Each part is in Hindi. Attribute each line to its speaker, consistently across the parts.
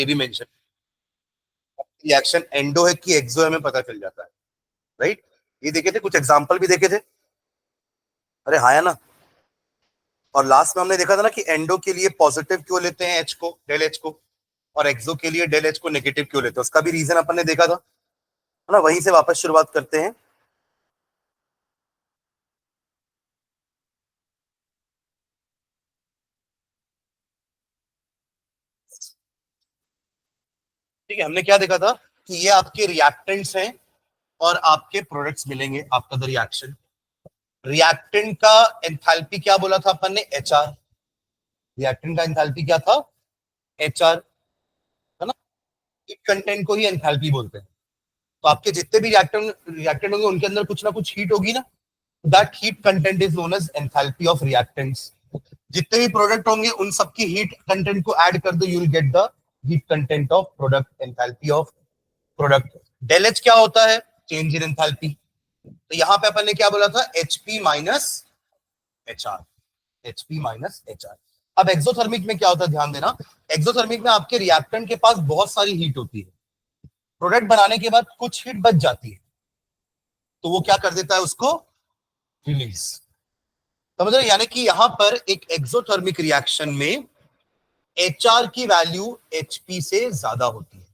Speaker 1: ये भी मेंशन, रिएक्शन एंडो है कि एक्सो है में पता चल जाता है, राइट। ये देखे थे, कुछ एग्जांपल भी देखे थे, अरे हाँ या ना। और लास्ट में हमने देखा था ना कि एंडो के लिए पॉजिटिव क्यों लेते हैं एच को, डेल एच को, और एक्सो के लिए डेल एच को नेगेटिव क्यों लेते हैं, उसका भी रीजन अपन ने देखा था, है ना। वहीं से वापस शुरुआत करते हैं। ठीक है, हमने क्या देखा था कि ये आपके रिएक्टेंट्स हैं और आपके प्रोडक्ट्स मिलेंगे, आपका द रिएक्शन। रिएक्टेंट का एंथैल्पी क्या बोला था अपन ने, एच आर। रिएक्टेंट का एंथैल्पी क्या था, एच आर, है ना। हीट कंटेंट को ही एंथैल्पी बोलते हैं। तो आपके जितने भी रिएक्टेंट होंगे उनके अंदर कुछ ना कुछ हीट होगी ना, that heat content is known as enthalpy of reactants. जितने भी प्रोडक्ट होंगे उन सबकी हीट कंटेंट को ऐड कर दो, you will get the heat content of product, enthalpy of product. Del H क्या होता है, चेंज इन एंथैल्पी। तो यहां पे अपन ने क्या बोला था, HP minus H R, HP minus H R. अब एक्सोथर्मिक में क्या होता है, ध्यान देना। एक्सोथर्मिक में आपके रिएक्टेंट के पास बहुत सारी हीट होती है, प्रोडक्ट बनाने के बाद कुछ हीट बच जाती है, तो वो क्या कर देता है, उसको रिलीज। समझ रहे, यानी कि यहां पर एक एक्सोथर्मिक रिएक्शन में एच आर की वैल्यू एचपी से ज्यादा होती है,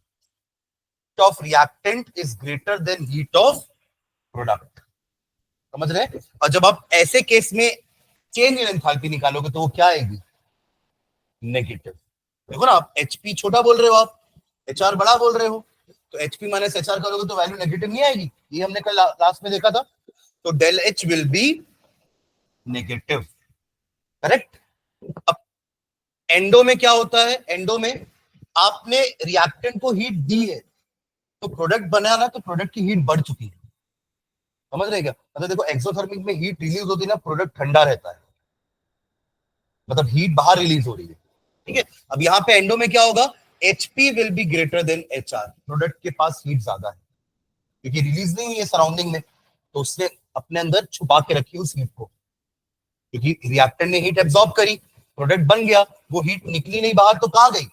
Speaker 1: of reactant is greater than heat of product. समझ रहे हैं। और जब आप ऐसे केस में चेंज इन एंथैल्पी निकालोगे तो वो क्या आएगी, नेगेटिव। देखो ना, आप एचपी छोटा बोल रहे हो, आप एच आर बड़ा बोल रहे हो, तो एचपी माइनस एच आर करोगे तो वैल्यू नेगेटिव नहीं आएगी। ये हमने कल लास्ट में देखा था। तो del H will be negative, correct. अब एंडो में क्या होता है, एंडो में आपने रिएक्टेंट को हीट दी है, तो प्रोडक्ट बना ना, तो प्रोडक्ट की हीट बढ़ चुकी है। समझ रहे क्या, मतलब देखो एक्सोथर्मिक में हीट रिलीज होती है ना, प्रोडक्ट ठंडा रहता है, मतलब हीट बाहर रिलीज हो रही है। ठीक है, अब यहाँ पे एंडो में क्या होगा, HP will be greater than H R, product के पास हीट ज्यादा है क्योंकि रिलीज नहीं हुई है सराउंडिंग में, तो उसने अपने अंदर छुपा के रखी उस हीट को, क्योंकि रिएक्टेंट ने हीट एब्जॉर्ब करी, प्रोडक्ट बन गया, वो हीट निकली नहीं बाहर तो कहां गई,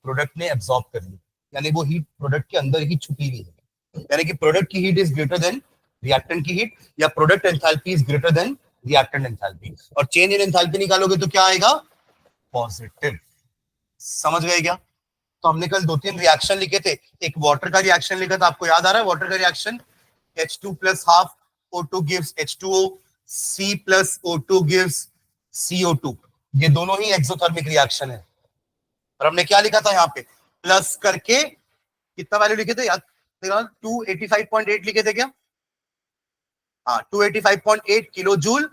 Speaker 1: प्रोडक्ट ने एब्जॉर्ब कर ली, यानी वो हीट प्रोडक्ट के अंदर ही छुपी हुई है। यानी कि प्रोडक्ट की heat is greater than reactant की हीट, या product enthalpy is greater than reactant enthalpy. और चेंज इन एंथैल्पी निकालोगे तो क्या आएगा, पॉजिटिव। समझ गए क्या। तो हमने कल 2-3 रिएक्शन लिखे थे, एक वाटर का रिएक्शन लिखा था, आपको याद आ रहा है वाटर का reaction, H2 plus half O2 gives H2O, C plus O2 gives CO2। ये दोनों ही एक्सोथर्मिक रिएक्शन है। और हमने क्या लिखा था यहाँ पे, प्लस करके कितना वैल्यू लिखे थे याद, 285.8 लिखे थे क्या, हाँ 285.8 किलो जूल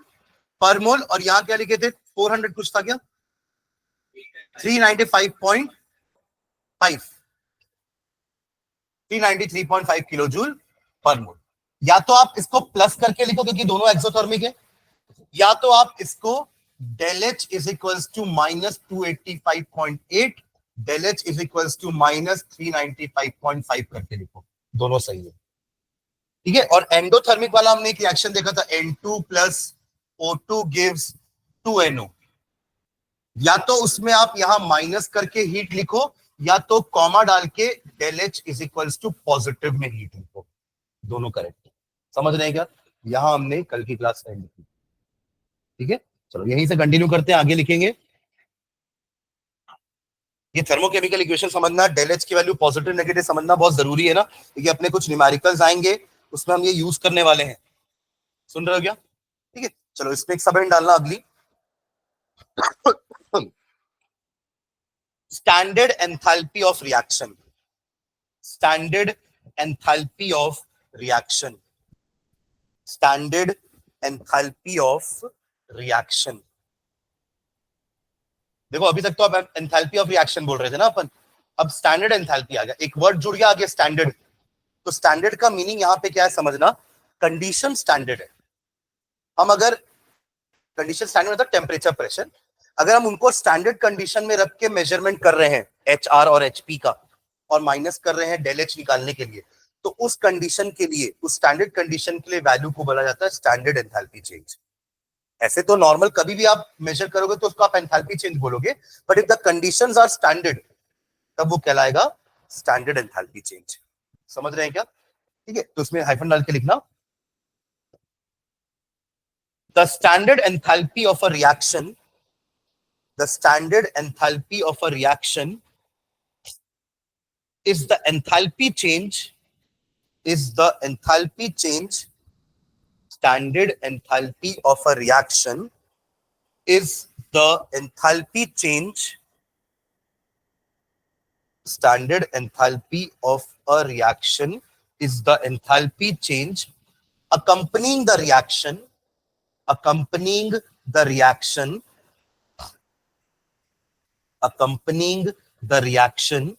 Speaker 1: पर मोल, और यहाँ क्या लिखे थे, 400 कुछ था क्या, 395.5, 393.5 किलो जूल पर मोल। या तो आप इसको प्लस करके लिखो क्योंकि दोनों एक्सोथर्मिक है, या तो आप इसको del H is equals to minus 285.8, del H is equals to minus 395.5 करके लिखो, दोनों सही है। ठीक है, और एंडोथर्मिक वाला हमने एक रिएक्शन देखा था, N2 plus O2 gives 2NO। या तो उसमें आप यहां माइनस करके हीट लिखो, या तो कॉमा डाल के del H is equals to positive में हीट लिखो, दोनों करेक्ट। समझ रहे हैं क्या, यहां हमने कल की क्लास एंड की। ठीक है, चलो यहीं से कंटिन्यू करते हैं, आगे लिखेंगे। ये थर्मोकेमिकल इक्वेशन समझना, डेल एच की वैल्यू पॉजिटिव नेगेटिव समझना बहुत जरूरी है ना, क्योंकि अपने कुछ न्यूमेरिकल्स आएंगे उसमें हम ये यूज करने वाले हैं। सुन रहे हो क्या, ठीक है। चलो इसमें एक सब डालना अगली, standard enthalpy of reaction, standard enthalpy of reaction, standard enthalpy of reaction. देखो अभी तक तो आप एंथैल्पी ऑफ रिएक्शन बोल रहे थे ना अपन, अब स्टैंडर्ड एंथैल्पी आ गया, एक वर्ड जुड़ गया आगे, स्टैंडर्ड। तो स्टैंडर्ड का मीनिंग यहां पे क्या है समझना, कंडीशन स्टैंडर्ड है। हम अगर कंडीशन स्टैंडर्ड मतलब टेम्परेचर प्रेशर, अगर हम उनको स्टैंडर्ड कंडीशन में रख के मेजरमेंट कर रहे हैं एच आर और एचपी का, और माइनस कर रहे हैं डेल एच निकालने के लिए, तो उस कंडीशन के लिए, उस स्टैंडर्ड कंडीशन के लिए वैल्यू को बोला जाता है स्टैंडर्ड एंथैल्पी चेंज। ऐसे तो नॉर्मल कभी भी आप मेजर करोगे तो उसको आप एंथैल्पी चेंज बोलोगे, but if the conditions are standard, तब वो कहलाएगा स्टैंडर्ड एंथैल्पी चेंज। समझ रहे हैं क्या? ठीक है, तो उसमें हाइफन डाल के लिखना, the standard enthalpy of a reaction, the standard enthalpy of a reaction is the enthalpy change, is the enthalpy change, standard enthalpy of a reaction is the enthalpy change, standard enthalpy of a reaction is the enthalpy change accompanying the reaction, accompanying the reaction, accompanying the reaction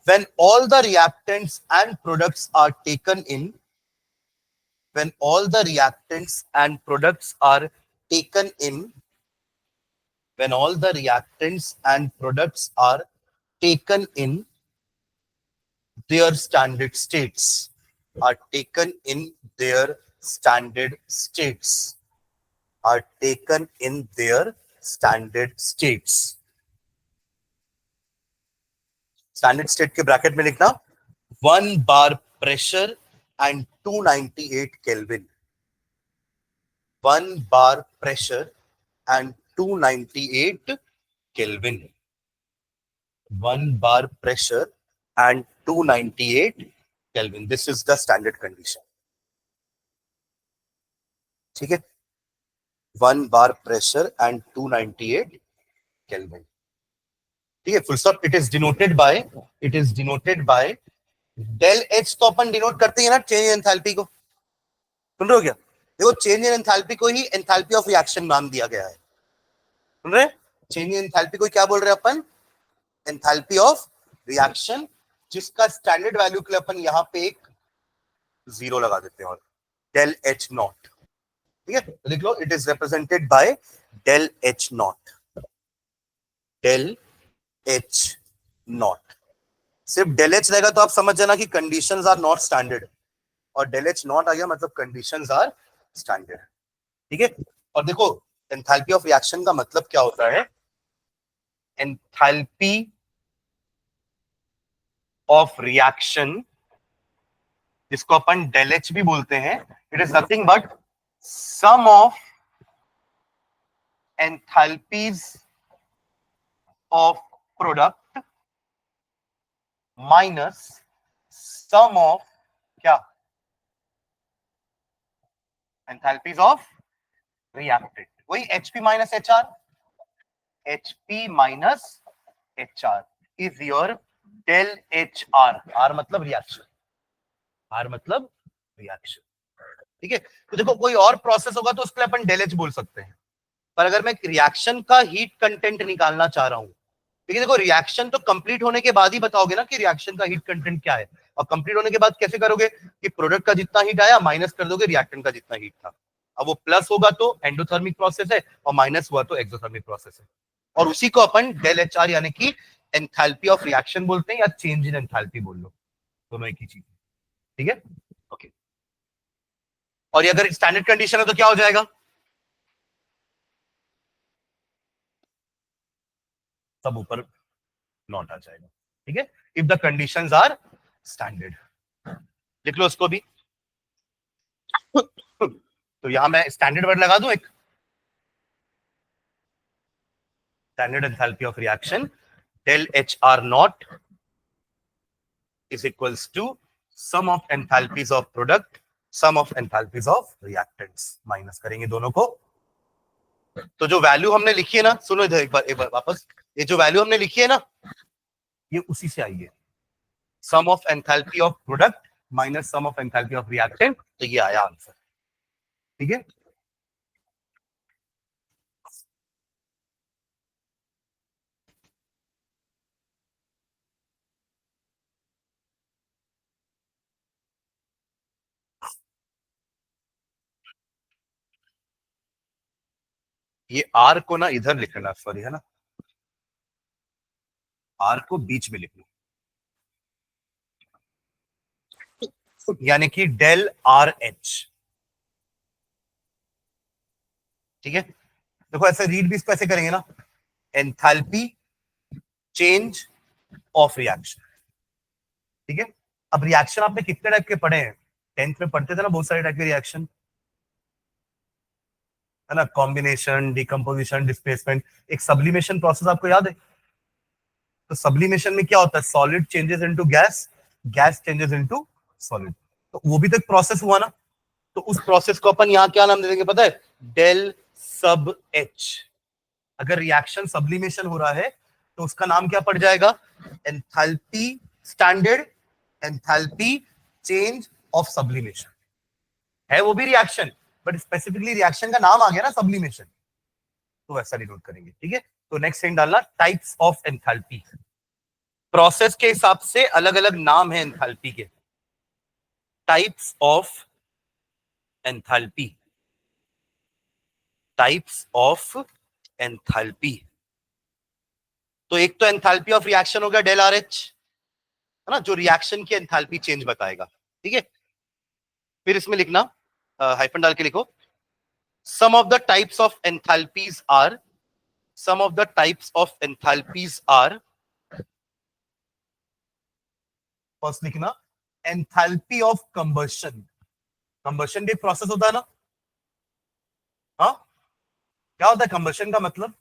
Speaker 1: when all the reactants and products are taken in, when all the reactants and products are taken in, when all the reactants and products are taken in their standard states, are taken in their standard states, are taken in their standard states. Standard state के ब्रैकेट में लिखना 1 bar pressure and 298 Kelvin. 1 bar pressure and 298 Kelvin. 1 bar pressure and 298 Kelvin. This is the standard condition. ठीक है, 1 bar pressure and 298 Kelvin. ठीक है, full stop. It is denoted by, it is denoted by del H. तो अपन डिनोट करते हैं ना चेंज इन एंथैल्पी को. सुन रहे हो क्या? देखो, चेंज इन एंथैल्पी को ही एंथैल्पी ऑफ रिएक्शन नाम दिया गया है. सुन रहे? चेंज इन एंथैल्पी को क्या बोल रहे हैं अपन? एंथैल्पी ऑफ रिएक्शन, जिसका स्टैंडर्ड वैल्यू के लिए अपन यहां पे एक 0 लगा देते हैं और डेल एच नॉट. ठीक है, तो लिख लो, it is represented by del H nought. Del H nought. सिर्फ डेल एच रहेगा तो आप समझ जाना कि कंडीशंस आर नॉट स्टैंडर्ड, और डेल एच नॉट आ गया मतलब कंडीशंस आर स्टैंडर्ड. ठीक है, और देखो एंथैल्पी ऑफ रिएक्शन का मतलब क्या होता है? एंथैल्पी ऑफ रिएक्शन, जिसको अपन डेल एच भी बोलते हैं, it is nothing but sum of enthalpies of product minus sum of क्या? Enthalpies of reactant. वही HP minus HR. HP minus HR is your del H R. R मतलब रिएक्शन, आर मतलब रिएक्शन. ठीक है, तो देखो कोई और प्रोसेस होगा तो उसके लिए अपन डेल एच बोल सकते हैं, पर अगर मैं रिएक्शन का हीट कंटेंट निकालना चाह रहा हूं, ठीक है, देखो रिएक्शन तो कंप्लीट होने के बाद ही बताओगे ना कि रिएक्शन का हीट कंटेंट क्या है. और कंप्लीट होने के बाद कैसे करोगे कि प्रोडक्ट का जितना हीट आया माइनस कर दोगे रिएक्टेंट का जितना हीट था. अब वो प्लस होगा तो एंडोथर्मिक प्रोसेस है, और माइनस हुआ तो एक्सोथर्मिक प्रोसेस है. और उसी को अपन डेल एच आर यानी कि एंथैल्पी ऑफ रिएक्शन बोलते हैं, या चेंज इन एंथैल्पी बोल लो, दोनों एक ही चीज. ठीक है, ओके. और ये अगर स्टैंडर्ड कंडीशन है तो क्या हो जाएगा? सब ऊपर नॉट आ जाएगा. ठीक है, if the conditions are standard. लिख लो उसको भी. तो यहां मैं स्टैंडर्ड वर्ड लगा दूं एक. Standard enthalpy of reaction del H R not is equals to sum of enthalpies of product, sum of enthalpies of reactants. Minus करेंगे दोनों को. तो जो वैल्यू हमने लिखी है ना, सुनो इधर एक बार वापस. ये जो वैल्यू हमने लिखी है ना, ये उसी से आई है. Sum of enthalpy of product minus sum of enthalpy of reactant. तो ये आया आंसर. ठीक है, ये आर को ना इधर लिखना, सॉरी है ना, आर को बीच में लिखना, यानी कि डेल आर एच. ठीक है, देखो ऐसे रीड भी इसको ऐसे करेंगे ना, एंथैल्पी चेंज ऑफ रिएक्शन। ठीक है, अब रिएक्शन आपने कितने टाइप के पढ़े हैं? 10th में पढ़ते थे ना बहुत सारे टाइप के रिएक्शन, है ना, कॉम्बिनेशन, डिकम्पोजिशन, डिस्प्लेसमेंट। एक सब्लिमेशन प्रोसेस आपको याद है? तो सब्लिमेशन में क्या होता है? Solid changes into gas, gas changes into solid. तो वो भी तो एक प्रोसेस हुआ ना। तो उस प्रोसेस को अपन यहां क्या नाम दे देंगे पता है? डेल सब एच। अगर रिएक्शन सब्लिमेशन हो रहा है तो उसका नाम क्या पड़ जाएगा? Enthalpy standard, enthalpy change of sublimation. है वो भी रिएक्शन, बट स्पेसिफिकली रिएक्शन का नाम आ गया ना सब्लिमेशन, तो वैसा डिनोट करेंगे। ठीक है, तो नेक्स्ट हिंट डालना, टाइप्स ऑफ एंथैल्पी। प्रोसेस के हिसाब से अलग अलग नाम है एंथैल्पी के। Types of enthalpy, types of enthalpy. तो एक तो एंथैल्पी ऑफ रिएक्शन हो गया डेल आर एच, है ना, जो रिएक्शन की एंथैल्पी चेंज बताएगा। ठीक है, फिर इसमें लिखना, हाइफन डाल के लिखो, some of the types of enthalpies are, some of the types of enthalpies are, first लिखना एंथैल्पी ऑफ कंबशन। कंबशन भी एक प्रोसेस होता है ना? हाँ, क्या होता है कंबशन का मतलब?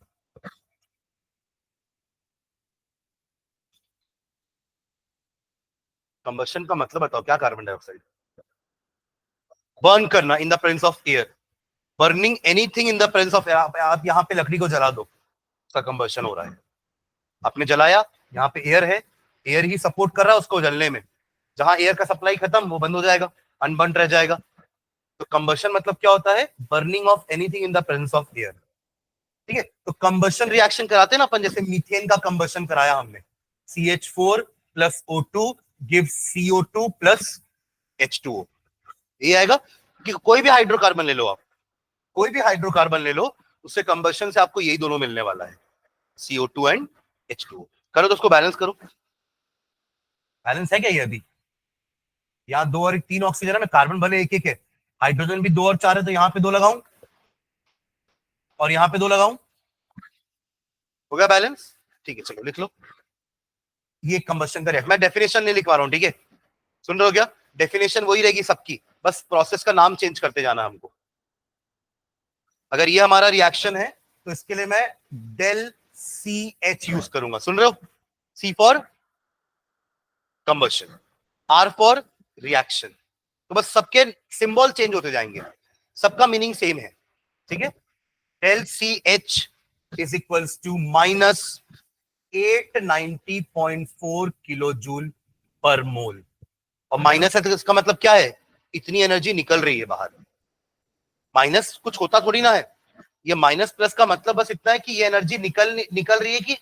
Speaker 1: कंबशन का मतलब बताओ क्या? कार्बन डाइऑक्साइड बर्न करना in the presence of air, burning anything in the presence of air. आप यहाँ पे लकड़ी को जला दो, उसका कंबशन हो रहा है। आपने जलाया, यहाँ पे एयर है, एयर ही सपोर्ट कर रहा है उसको जलने में। जहां एयर का सप्लाई खत्म, वो बंद हो जाएगा, अनबर्न रह जाएगा। तो कंबशन मतलब क्या होता है? Burning of anything in the presence of air. ठीक है, तो कंबशन रिएक्शन कराते हैं ना अपन, जैसे मीथेन का कंबशन कराया हमने, CH4 plus O2 gives CO2 plus H2O। ये आएगा कि कोई भी हाइड्रोकार्बन ले लो आप, कोई भी हाइड्रोकार्बन ले लो, उससे कंबशन से आपको यही दोनों मिलने वाला है, CO2 एंड H2O। करो तो उसको बैलेंस करो। बैलेंस है क्या ये? अभी यहाँ 2 और 3 ऑक्सीजन है, मैं कार्बन भले एक एक है, हाइड्रोजन भी 2 और 4 है, तो यहाँ पे 2 लगाऊं और यहाँ पे 2 लगाऊं, हो गया बैलेंस। ठीक है, चलो लिख लो, ये कंबशन का रिएक्शन। मैं डेफिनेशन नहीं लिखवा रहा हूं, ठीक है, सुन रहे हो क्या? डेफिनेशन वही रहेगी सबकी, बस प्रोसेस का नाम चेंज करते जाना हमको। अगर ये हमारा रिएक्शन है तो इसके लिए मैं डेल सी एच यूज करूंगा, सुन रहे हो? C for combustion, R for reaction. तो बस सबके सिंबल चेंज होते जाएंगे, सबका मीनिंग सेम है। ठीक है, del C H is equals to minus 890.4 kilo joule per mole. और माइनस है तो इसका मतलब क्या है? इतनी एनर्जी निकल रही है बाहर। माइनस कुछ होता थोड़ी ना है, ये माइनस प्लस का मतलब बस इतना है कि ये एनर्जी निकल रही है कि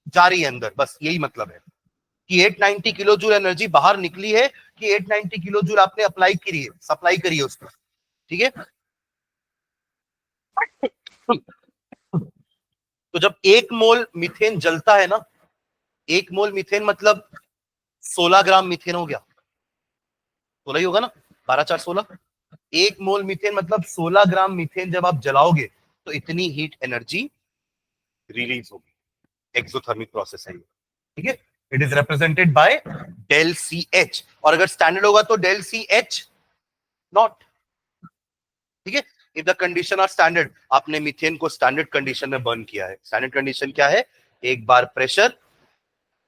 Speaker 1: जा रही है अंदर, बस यही मतलब है कि 890 किलो जूल एनर्जी बाहर निकली है कि 890 किलो जूल आपने अप्लाई करी है, सप्लाई करी है उसको। ठीक है, तो जब 1 मोल मीथेन जलता है ना, 1 मोल मीथेन मतलब 16 ग्राम मीथेन हो गया, 16 ही होगा ना, 12 4 16। 1 मोल मीथेन मतलब 16 ग्राम मीथेन जब आप जलाओगे तो इतनी हीट एनर्जी रिलीज होगी। एक्सोथर्मिक प्रोसेस है ये। ठीक है, it is represented by del C H, और अगर स्टैंडर्ड होगा तो डेल सी एच नॉट। ठीक है, if the condition are standard, आपने मीथेन को स्टैंडर्ड कंडीशन में बर्न किया है। स्टैंडर्ड कंडीशन क्या है? एक बार प्रेशर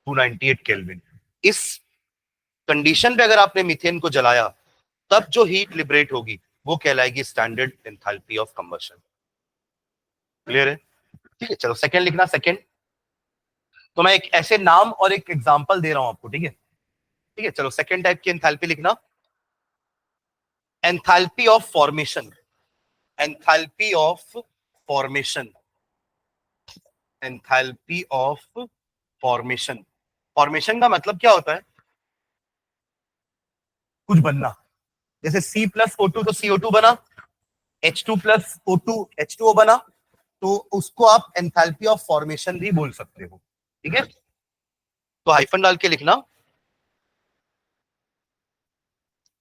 Speaker 1: 298 केल्विन। इस कंडीशन पे अगर आपने मीथेन को जलाया तब जो हीट लिबरेट होगी वो कहलाएगी standard enthalpy of combustion. Clear है? ठीक है, चलो सेकंड लिखना। सेकंड, तो मैं एक ऐसे नाम और एक एग्जांपल दे रहा हूं आपको। ठीक है, ठीक है, चलो सेकंड टाइप की एंथैल्पी लिखना, enthalpy of formation. Enthalpy of formation, enthalpy of formation. Formation का मतलब क्या होता है? कुछ बनना। जैसे C प्लस O2 तो CO2 बना, H2 प्लस O2 H2O बना, तो उसको आप एंथैल्पी ऑफ फॉर्मेशन भी बोल सकते हो। ठीक है, तो हाइफन डाल के लिखना,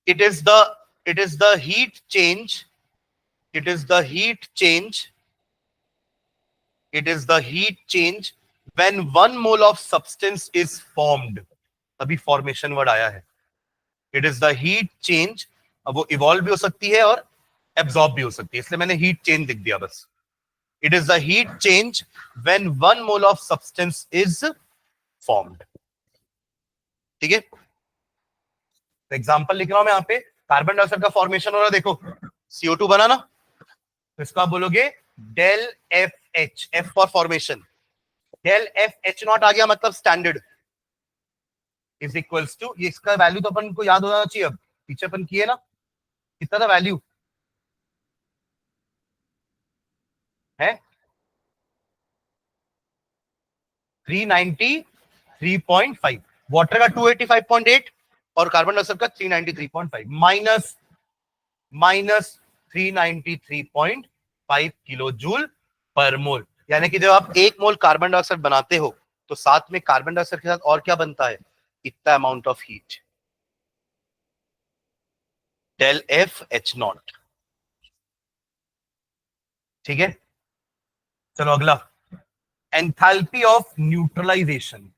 Speaker 1: it is the heat change, it is the heat change, it is the heat change when 1 mole of substance is formed, अभी फॉर्मेशन वर्ड आया है, it is the heat change. अब वो इवॉल्व भी हो सकती है और एब्जॉर्ब भी हो सकती है, इसलिए मैंने हीट चेंज लिख दिया बस। It is the heat change when 1 mole of substance is formed. ठीक है, एग्जाम्पल लिख रहा हूं मैं यहाँ पे, कार्बन डाइऑक्साइड का फॉर्मेशन हो रहा है, देखो CO2 बना ना, तो इसको आप बोलोगे del F H, F for formation, del F H nought आ गया, मतलब स्टैंडर्ड इज इक्वल्स टू, ये इसका वैल्यू तो अपन को याद होना चाहिए, अब पीछे अपन किए ना, कितना था वैल्यू है, 393.5, वाटर का 285.8 और कार्बन डाइऑक्साइड का 393.5, माइनस 393.5 किलो जूल पर मोल। यानी कि जब आप 1 मोल कार्बन डाइऑक्साइड बनाते हो तो साथ में कार्बन डाइऑक्साइड के साथ और क्या बनता है, इतना amount of heat, del F H not. ठीक है, चलो अगला, enthalpy of neutralization.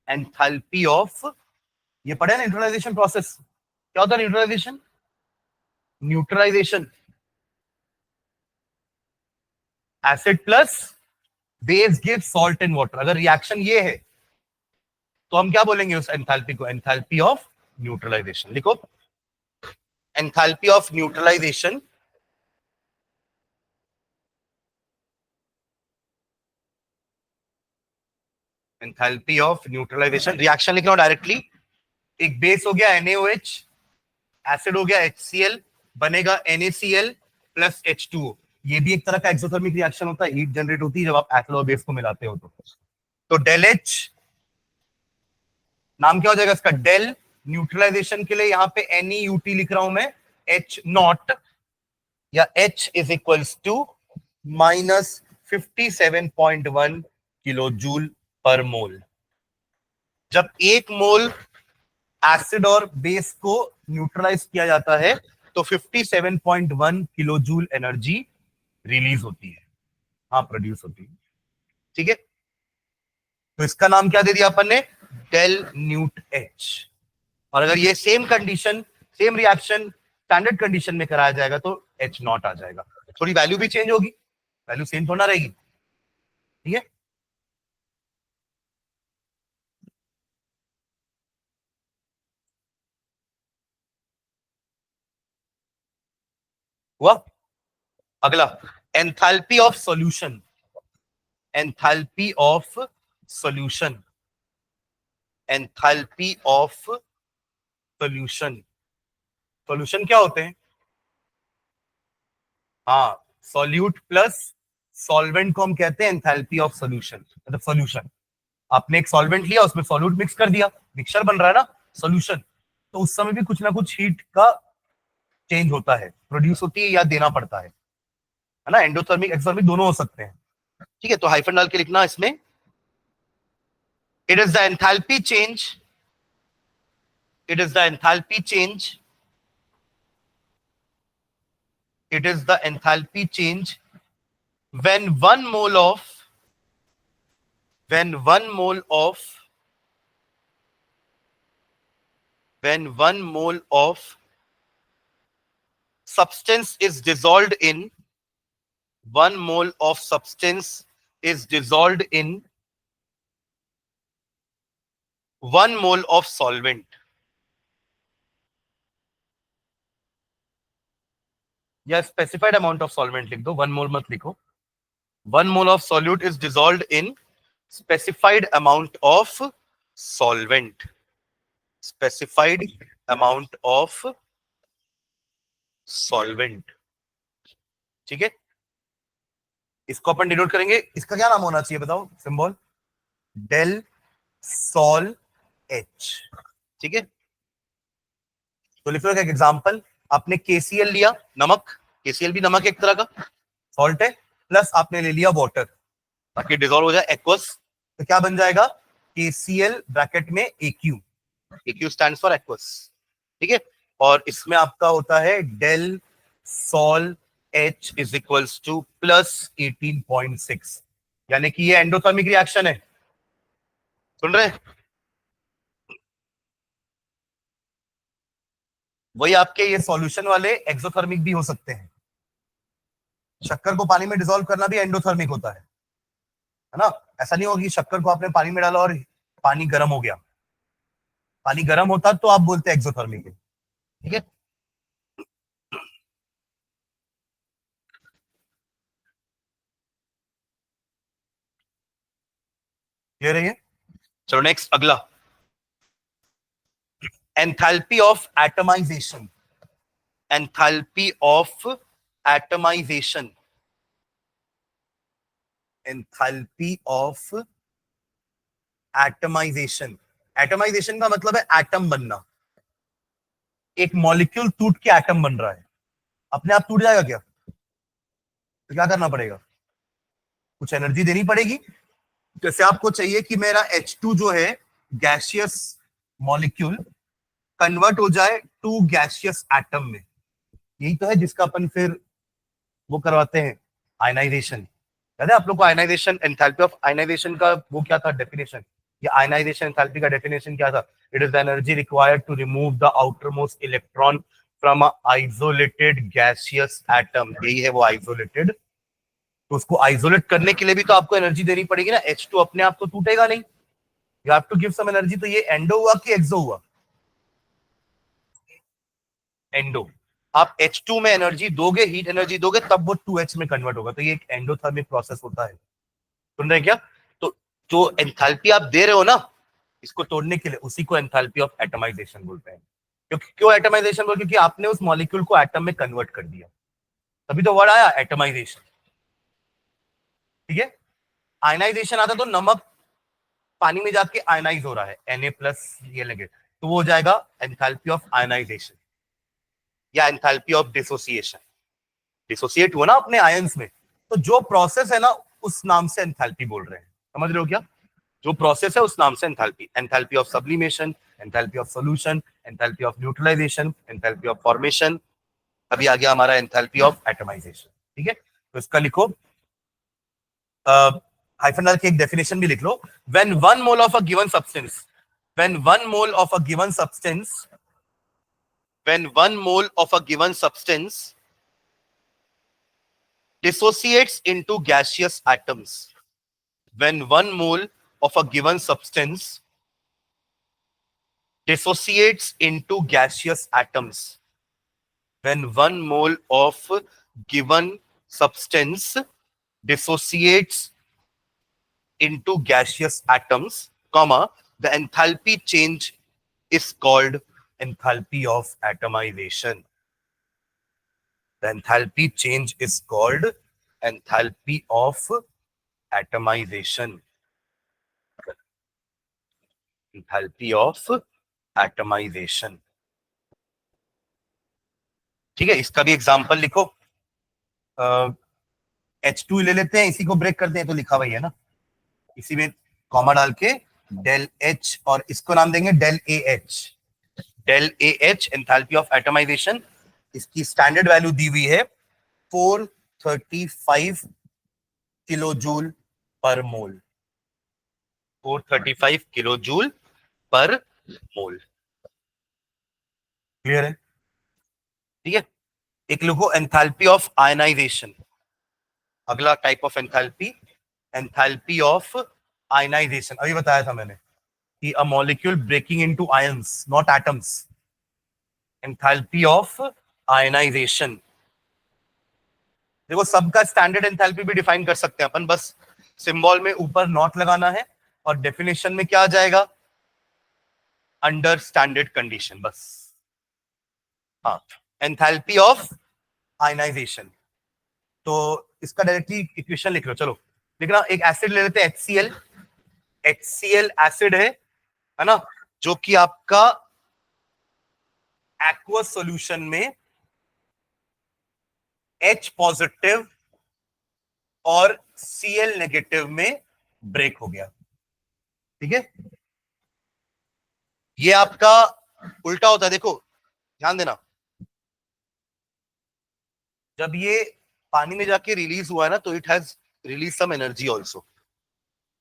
Speaker 1: Enthalpy of, ये पढ़े ना न्यूट्रलाइजेशन प्रोसेस, क्या होता है neutralization? Neutralization acid plus base give salt and water, अगर रिएक्शन ये है तो हम क्या बोलेंगे उस एंथैल्पी को, एंथैल्पी ऑफ न्यूट्रलाइजेशन। लिखो, enthalpy of neutralization enthalpy of neutralization, reaction लिख रहा हूं डायरेक्टली, एक बेस हो गया NaOH, एसिड हो गया HCl, बनेगा NaCl प्लस H2O। ये भी एक तरह का एक्सोथर्मिक रिएक्शन होता है, हीट जनरेट होती है जब आप एसिड और बेस को मिलाते हो तो डेल H, नाम क्या हो जाएगा इसका, डेल, न्यूट्रलाइजेशन के लिए यहां पे NeUT लिख रहा हूं मैं, H नॉट या H is equals to minus 57.1 kilo joule per mole. जब 1 मोल एसिड और बेस को न्यूट्रलाइज किया जाता है तो 57.1 किलो जूल एनर्जी रिलीज होती है, हाँ प्रोड्यूस होती है। ठीक है, तो इसका नाम क्या दे दिया अपन ने, डेल न्यूट एच। और अगर ये same condition, same reaction standard condition में कराया जाएगा तो एच नॉट आ जाएगा, थोड़ी वैल्यू भी चेंज होगी, वैल्यू सेम थोड़ा रहेगी। ठीक है, हुआ, अगला, enthalpy of solution. Enthalpy of solution, enthalpy of solution, solution क्या होते हैं, हाँ सॉल्यूट प्लस सॉल्वेंट को हम कहते हैं एंथैल्पी ऑफ सॉल्यूशन, मतलब सॉल्यूशन, आपने एक सॉल्वेंट लिया उसमें सॉल्यूट मिक्स कर दिया, मिक्सचर बन रहा है ना सॉल्यूशन, तो उस समय भी कुछ ना कुछ हीट का चेंज होता है, प्रोड्यूस होती है या देना पड़ता है ना, एंडोथर्मिक एक्सोथर्मिक दोनों हो सकते हैं। ठीक है, तो हाइफन डाल के लिखना इसमें, it is the enthalpy change, it is the enthalpy change, it is the enthalpy change when 1 mole of, when 1 mole of, when 1 mole of substance is dissolved in, 1 mole of substance is dissolved in 1 mole of solvent, या स्पेसिफाइड अमाउंट ऑफ सॉल्वेंट लिख दो, 1 मोल मत लिखो, 1 mole of solute is dissolved in specified amount of solvent, specified amount of solvent। ठीक है, इसको अपन डिनोट करेंगे, इसका क्या नाम होना चाहिए बताओ, सिंबल डेल सॉल एच। ठीक है, तो लिख लो एक एग्जांपल, आपने KCl लिया, नमक, KCl भी नमक एक तरह का सॉल्ट है, प्लस आपने ले लिया वाटर ताकि डिसॉल्व हो जाए एक्वस, तो क्या बन जाएगा, KCl ब्रैकेट में AQ, AQ stands for aqueous. ठीक है, और इसमें आपका होता है del sol H is equals to plus 18.6, यानी कि ये एंडोथर्मिक रिएक्शन है, सुन रहे हैं? वही आपके ये सॉल्यूशन वाले एक्सोथर्मिक भी हो सकते हैं। शक्कर को पानी में डिसॉल्व करना भी एंडोथर्मिक होता है ना? ऐसा नहीं होगा कि शक्कर को आपने पानी में डाला और पानी गर्म हो गया। पानी गर्म होता तो आप बोलते हैं एक्सोथर्मिक है। ठीक है, ये रही है। चलो नेक्स्ट, अगला, enthalpy of atomization. Enthalpy of atomization. Enthalpy of atomization. Atomization का मतलब है एटम बनना। एक मॉलिक्यूल टूट के एटम बन रहा है, अपने आप टूट जाएगा क्या? तो क्या करना पड़ेगा? कुछ एनर्जी देनी पड़ेगी। जैसे आपको चाहिए कि मेरा H2 जो है गैसियस मॉलिक्यूल कन्वर्ट हो जाए टू गैसियस एटम में। यही तो है जिसका अपन फिर वो करवाते हैं, आयनाइजेशन। याद है आप लोग को आयनाइजेशन, एंथैल्पी ऑफ आयनाइजेशन का वो क्या था डेफिनेशन? ये आयनाइजेशन एंथैल्पी का डेफिनेशन क्या था? It is the energy required to remove the outermost electron from a isolated gaseous atom. यही है वो आइसोलेटेड। तो उसको आइसोलेट करने के लिए भी तो आपको एनर्जी देनी पड़ेगी ना। H2 अपने आप तो टूटेगा नहीं, you have to give some energy. तो ये एंडो हुआ कि एक्सो हुआ? एंडो। आप H2 में एनर्जी दोगे, हीट एनर्जी दोगे, तब वो 2H में कन्वर्ट होगा। तो ये एक एंडोथर्मिक प्रोसेस होता है। सुन रहे हैं क्या? तो जो एंथैल्पी आप दे रहे हो ना इसको तोड़ने के लिए, उसी को एंथैल्पी ऑफ एटमाइजेशन बोलते हैं। क्योंकि क्यों एटमाइजेशन बोलते? क्योंकि आपने उस मॉलिक्यूल को एटम में कन्वर्ट कर दिया, तभी तो वर्ड आया एटमाइजेशन। ठीक है, आयनाइजेशन आता तो नमक पानी में जाके आयनाइज हो रहा है, Na+ ये लगे, तो वो हो जाएगा एंथैल्पी ऑफ आयनाइजेशन या एंथैल्पी ऑफ डिसोसिएशन। डिसोसिएट हुआ ना अपने आयंस में, तो जो प्रोसेस है ना उस नाम से एंथैल्पी बोल रहे हैं। समझ रहे हो क्या? जो प्रोसेस है उस नाम से enthalpy. Enthalpy of sublimation, enthalpy of solution, enthalpy of neutralization, enthalpy of formation. अभी आ गया हमारा एंथैल्पी ऑफ एटमाइजेशन। ठीक है, तो इसका लिखो, हाइफन डाल के एक डेफिनेशन भी लिख लो। When 1 mole of a given substance, when 1 mole of a given substance, when 1 mole of a given substance dissociates into gaseous atoms, when 1 mole of a given substance dissociates into gaseous atoms, when 1 mole of given substance dissociates into gaseous atoms, comma, the enthalpy change is called enthalpy of atomization. The enthalpy change is called enthalpy of atomization. Enthalpy of atomization. ठीक है, इसका भी एग्जांपल लिखो। H2 ले लेते हैं, इसी को ब्रेक करते हैं, तो लिखा वही है ना, इसी में कॉमा डाल के डेल H, और इसको नाम देंगे del AH। Del AH enthalpy of atomization, इसकी स्टैंडर्ड वैल्यू दी हुई है 435 किलो जूल पर मोल। 435 किलो जूल पर मोल। क्लियर है? ठीक है, एक लिखो एंथैल्पी ऑफ आयनाइजेशन। अगला type of enthalpy, enthalpy of ionization. अभी बताया था मैंने कि a molecule breaking into ions, not atoms. Enthalpy of ionization. देखो सबका स्टैंडर्ड एंथैल्पी भी डिफाइन कर सकते हैं अपन, बस सिंबल में ऊपर नॉट लगाना है और डेफिनेशन में क्या आ जाएगा? अंडर स्टैंडर्ड कंडीशन, बस। हाँ, एंथैल्पी ऑफ आयनाइजेशन। तो इसका डायरेक्टली इक्वेशन लिख लो। चलो लिखना, एक एसिड ले लेते हैं HCl। HCl एसिड है ना, जो कि आपका एक्वस सॉल्यूशन में H पॉजिटिव और Cl नेगेटिव में ब्रेक हो गया। ठीक है, ये आपका उल्टा होता है। देखो ध्यान देना, जब ये पानी में जाके रिलीज हुआ है ना, तो it has release some energy also.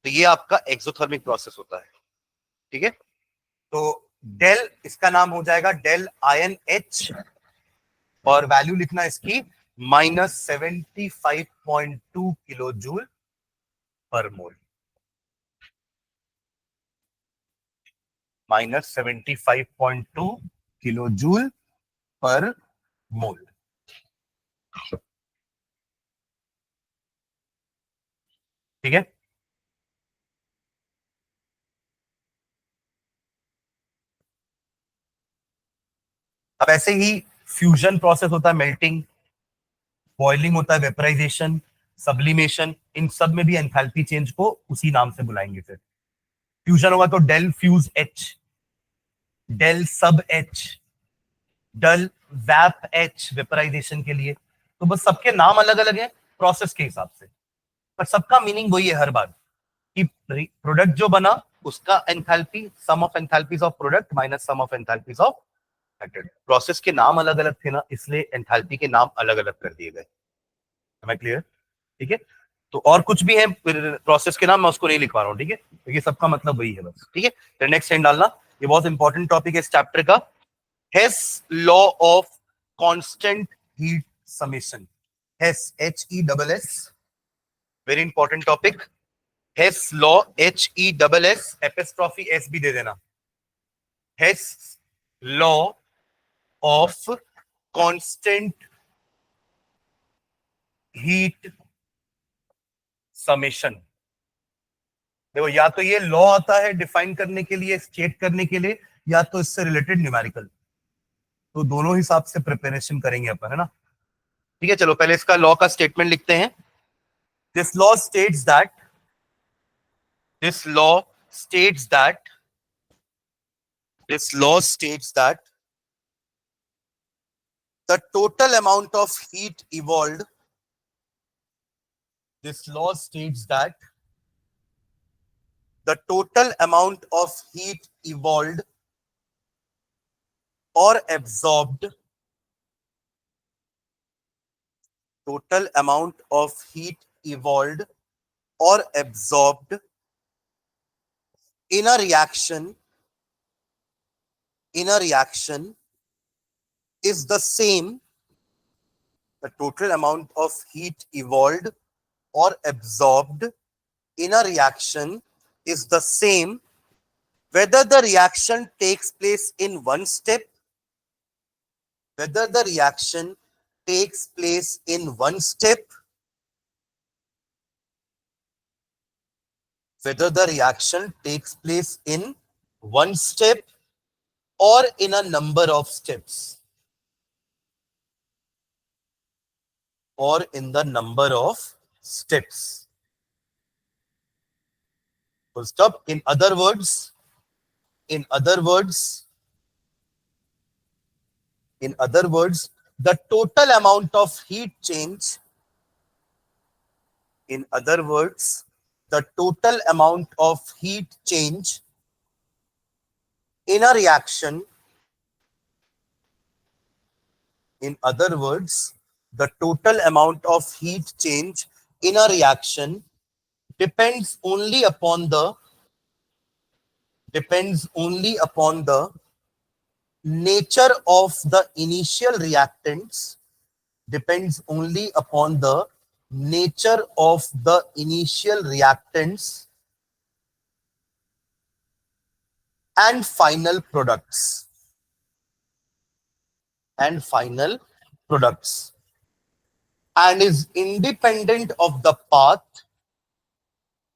Speaker 1: तो ये आपका एक्सोथर्मिक प्रोसेस होता है, ठीक है। तो डेल, इसका नाम हो जाएगा डेल आयन एच, और वैल्यू लिखना इसकी -75.2 किलो जूल पर मोल, -75.2 किलो जूल पर मोल, ठीक है। अब ऐसे ही फ्यूजन प्रोसेस होता है, मेल्टिंग, बॉइलिंग होता है, वेपराइजेशन, सब्लिमेशन, इन सब में भी एंथैल्पी चेंज को उसी नाम से बुलाएंगे। फिर फ्यूजन होगा तो डेल फ्यूज एच, डेल सब एच, डेल वैप एच वेपराइजेशन के लिए। तो बस सबके नाम अलग अलग हैं प्रोसेस के हिसाब से, पर सबका मीनिंग वही है हर बार कि प्रोडक्ट जो बना उसका enthalpy, sum of enthalpies of product minus sum of enthalpies of method. Process के नाम अलग अलग थे ना, इसलिए एंथैल्पी के नाम अलग अलग कर दिए गए। Am I clear? ठीक है। तो और कुछ भी है प्रोसेस के नाम, मैं उसको नहीं लिखवा रहा हूँ, ठीक है, तो ये सबका मतलब वही है बस, ठीक है। फिर नेक्स्ट हैंड डालना, ये बहुत इंपॉर्टेंट टॉपिक है इस चैप्टर का, Hess law of constant heat summation. Hess, HESS, very important topic. Hess law, HESS, apostrophe S भी दे देना। Hess law of constant heat summation. देखो, या तो ये लॉ आता है डिफाइन करने के लिए, स्टेट करने के लिए, या तो इससे रिलेटेड न्यूमेरिकल। तो दोनों हिसाब से प्रिपरेशन करेंगे अपन, है ना। ठीक है, चलो पहले इसका लॉ का स्टेटमेंट लिखते हैं। This law states that, this law states that, this law states that the total amount of heat evolved, this law states that the total amount of heat evolved or absorbed, total amount of heat evolved or absorbed in a reaction, in a reaction is the same, the total amount of heat evolved or absorbed in a reaction is the same whether the reaction takes place in one step, whether the reaction takes place in one step, whether the reaction takes place in one step or in a number of steps, or in the number of steps. Full stop. In other words, in other words, in other words, the total amount of heat change, in other words, the total amount of heat change in a reaction, in other words, the total amount of heat change in a reaction depends only upon the nature of the initial reactants, depends only upon the nature of the initial reactants and final products, and final products, and is independent of the path,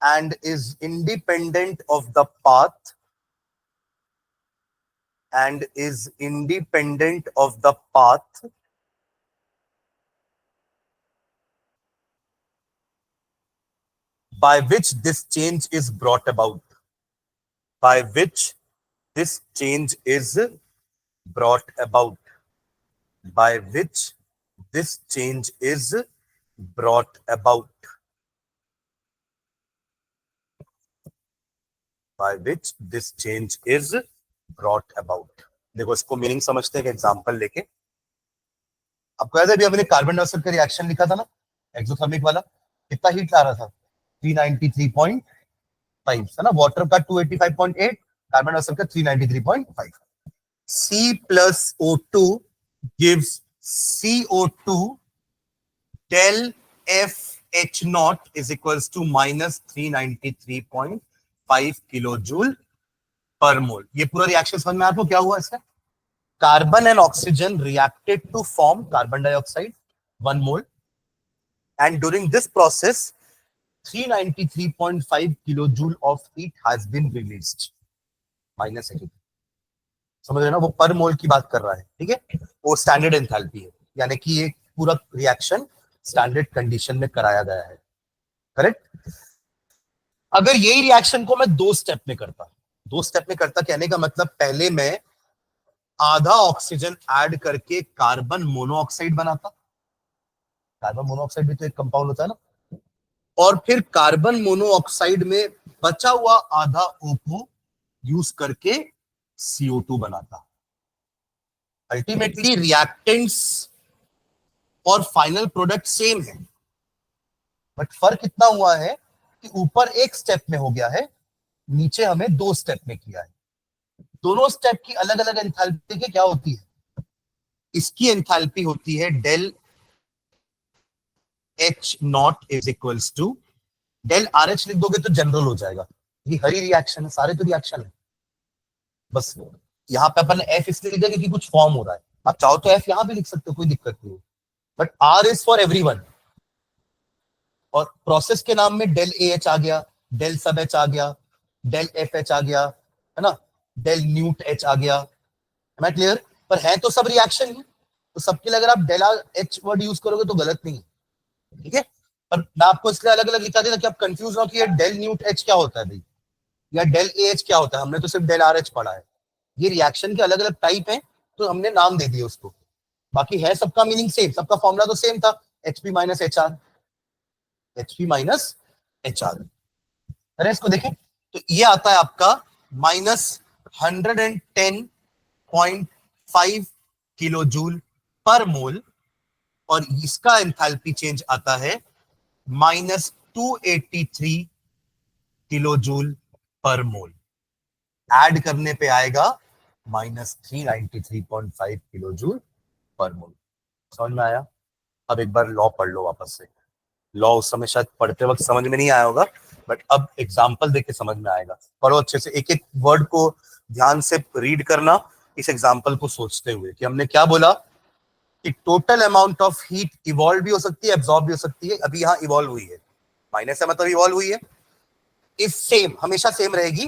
Speaker 1: and is independent of the path, and is independent of the path by which this change is brought about, by which this change is brought about, by which this change is brought about, by which this change is brought about. देखो, इसको मीनिंग समझते हैं एक एग्जांपल लेके। आपको याद है, अभी हमने कार्बन डाइऑक्साइड का रिएक्शन लिखा था ना, एक्सोथर्मिक वाला, कितना हीट ला रहा था, 393.8 है ना, वाटर का 285.8, कार्बन डाइऑक्साइड का 393.5. C plus O2 gives CO2 del FH naught is equals to minus 393.5 kilojoule per mole. ये पूरा रिएक्शन समझ में आपको क्या हुआ इसका? Carbon and oxygen reacted to form carbon dioxide 1 mole, and during this process 393.5 kilojoule of heat has been released. Minus है, समझ रहे ना, वो पर मोल की बात कर रहा है, ठीक है, वो स्टैंडर्ड एंथैल्पी है, यानी कि ये पूरा रिएक्शन स्टैंडर्ड कंडीशन में कराया गया है, करेक्ट. अगर यही रिएक्शन को मैं 2 स्टेप में करता, कहने का मतलब पहले मैं आधा ऑक्सीजन ऐड करके कार्बन मोनोऑक्साइड बनाता, कार्बन मोनोऑक्साइड भी तो एक कंपाउंड होता है ना, और फिर कार्बन मोनोऑक्साइड में बचा हुआ आधा O को यूज करके CO2 बनाता. अल्टीमेटली रिएक्टेंट्स और फाइनल प्रोडक्ट सेम है, बट फर्क इतना हुआ है कि ऊपर एक स्टेप में हो गया है, नीचे हमें 2 स्टेप में किया है. दोनों स्टेप की अलग अलग एंथैल्पी क्या होती है? इसकी एंथैल्पी होती है del H not is equals to del RH. लिख दोगे तो जनरल हो जाएगा, ये हरी रिएक्शन है, सारे तो रिएक्शन है, बस यहाँ पे अपन F इसलिए लिख देंगे कि कुछ फॉर्म हो रहा है, आप चाहो तो F यहां भी लिख सकते हो, कोई दिक्कत नहीं, but R is for everyone. और प्रोसेस के नाम में डेल AH आ गया, डेल सब H आ गया, डेल FH आ गया, है ना, डेल न्यूट H आ गया. है क्लियर? पर है तो सब रिएक्शन ही, तो सबके लिए अगर आप डेल H वर्ड यूज करोगे तो गलत नहीं है, ठीक है. पर मैं आपको इसलिए अलग अलग लिखा देता कि आप कंफ्यूज हो कि ये डेल न्यूट H क्या होता है भाई, या डेल AH क्या होता है. हमने तो सिर्फ डेल RH पढ़ा है, ये रिएक्शन के अलग अलग टाइप हैं, तो हमने नाम दे दिए उसको, बाकी है सबका मीनिंग सेम, सबका फॉर्मूला तो सेम था, HP minus HR, HP minus HR. अरे इसको देखें तो ये आता है आपका minus 110.5 kilo joule per mole, और इसका एंथैल्पी चेंज आता है माइनस 283 किलो जूल पर मोल. ऐड करने पे आएगा माइनस 393.5 किलो जूल पर मोल. समझ में आया? अब एक बार लॉ पढ़ लो वापस से. लॉ उस समय शायद पढ़ते वक्त समझ में नहीं आया होगा, बट अब एग्जाम्पल देख के समझ में आएगा. पढ़ो अच्छे से, एक एक वर्ड को ध्यान से रीड करना, इस एग्जाम्पल को सोचते हुए कि हमने क्या बोला कि total amount of heat evolve भी हो सकती है, एब्जॉर्ब भी हो सकती है. अभी यहाँ इवॉल्व हुई है, माइनस है मतलब इवॉल्व हुई है. इफ सेम, हमेशा सेम रहेगी,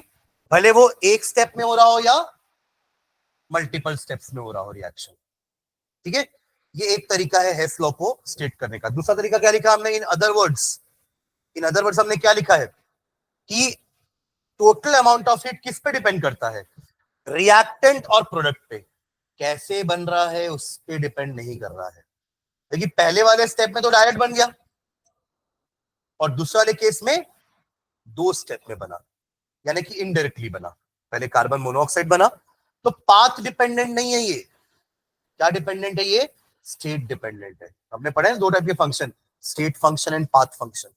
Speaker 1: भले वो एक स्टेप में हो रहा हो या मल्टीपल स्टेप्स में हो रहा हो रिएक्शन, ठीक है. ये एक तरीका है हेस लॉ को स्टेट करने का. दूसरा तरीका क्या लिखा हमने? इन अदर वर्ड्स हमने क्या लिखा है कि टोटल अमाउंट ऑफ हीट किस पे डिपेंड करता है? रिएक्टेंट और प्रोडक्ट पे. कैसे बन रहा है उस पे डिपेंड नहीं कर रहा है. लेकिन पहले वाले स्टेप में तो डायरेक्ट बन गया, और दूसरे वाले केस में 2 स्टेप में बना, यानी कि इनडायरेक्टली बना. पहले कार्बन मोनोऑक्साइड बना, तो पाथ डिपेंडेंट नहीं है ये. क्या डिपेंडेंट है ये? स्टेट डिपेंडेंट है. हमने पढ़ा है 2 टाइप के function, state function and path function.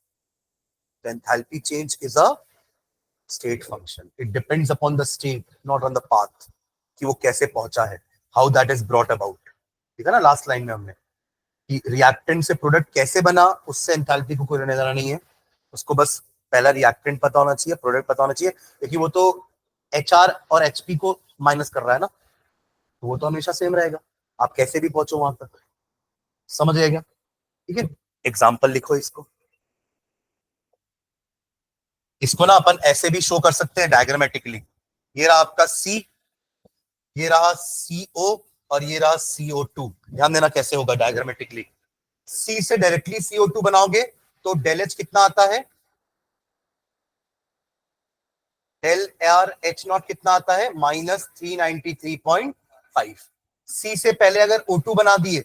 Speaker 1: The enthalpy change is a state function. It depends upon the state, not on the path, कि वो कैसे पहुंचा है, how that is brought about. ठीक है ना, लास्ट लाइन में हमने कि रिएक्टेंट से प्रोडक्ट कैसे बना, उससे एंथैल्पी को कोई लेना देना नहीं है. उसको बस पहला रिएक्टेंट पता होना चाहिए, प्रोडक्ट पता होना चाहिए, क्योंकि वो तो HR और HP को माइनस कर रहा है ना, तो वो तो हमेशा सेम रहेगा, आप कैसे भी पहुंचो वहां तक. समझ आएगा? ठीक है. एग्जाम्पल लिखो इसको. इसको ना अपन ऐसे भी शो कर सकते हैं डायग्रामेटिकली. ये रहा आपका C, ये रहा CO, और ये रहा CO2. ध्यान देना कैसे होगा डायग्रामेटिकली. C से डायरेक्टली CO2 बनाओगे तो डेल H कितना आता है? डेल RH नॉट कितना आता है? माइनस 393.5. C से पहले अगर O2 बना दिए